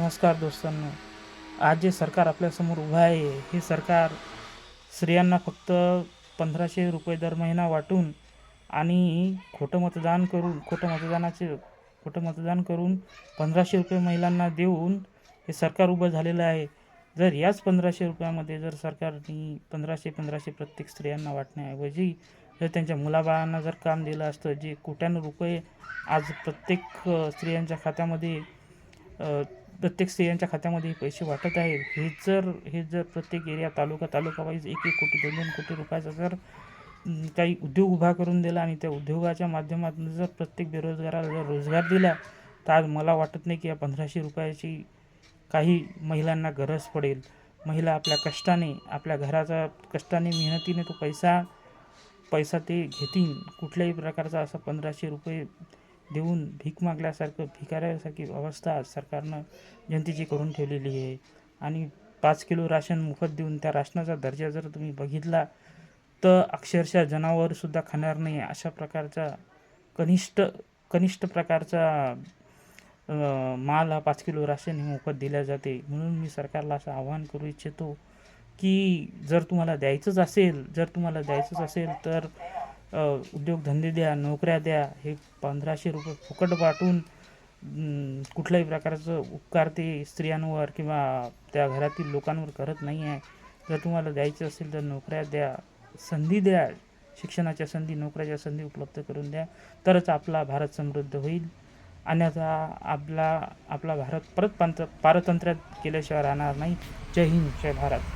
नमस्कार दोस्तांनो. आज जे सरकार आपल्यासमोर उभं आहे, हे सरकार स्त्रियांना फक्त 1,500 रुपये दर महिना वाटून आणि खोटं मतदान करून 1,500 रुपये महिलांना देऊन हे सरकार उभं झालेलं आहे. जर याच 1,500 रुपयामध्ये जर सरकारने 1,500 प्रत्येक स्त्रियांना वाटण्याऐवजी जर त्यांच्या मुलाबाळांना जर काम दिलं असतं, जे कोट्यानं रुपये आज स्त्रियांच्या खात्यामध्ये हे पैसे वाटत आहेत. हे जर प्रत्येक एरिया तालुका वाईज 1-1 कोटी 2-2 कोटी रुपयाचा जर काही उद्योग उभा करून दिला आणि त्या उद्योगाच्या माध्यमातून जर प्रत्येक बेरोजगाराला जर रोजगार दिला, तर आज मला वाटत नाही की या 1,500 रुपयाची काही महिलांना गरज पडेल. महिला आपल्या कष्टाने मेहनतीने तो पैसा ते घेतील. कुठल्याही प्रकारचा असा 1,500 रुपये देऊन भीक मागल्यासारखं भिकाऱ्यासारखी अवस्था सरकारनं जनतेची करून ठेवलेली आहे. आणि 5 किलो राशन मोफत देऊन त्या राशनाचा दर्जा जर तुम्ही बघितला तर अक्षरशः जनावरसुद्धा खाणार नाही अशा प्रकारचा कनिष्ठ प्रकारचा माल हा 5 किलो राशन हे मोफत दिल्या जाते. म्हणून मी सरकारला असं आवाहन करू इच्छितो की जर तुम्हाला द्यायचंच असेल तर उद्योगधंदे द्या, नोकऱ्या द्या. हे 1,500 रुपये फुकट वाटून कुठल्याही प्रकारचं उपकार ते स्त्रियांवर किंवा त्या घरातील लोकांवर करत नाही आहे. जर तुम्हाला द्यायचं असेल तर नोकऱ्या द्या, संधी द्या, शिक्षणाच्या संधी, नोकऱ्याच्या संधी उपलब्ध करून द्या. तरच आपला भारत समृद्ध होईल. अन्यथा आपला भारत परत पारतंत्र्यात केल्याशिवाय राहणार नाही. जय हिंद, जय भारत.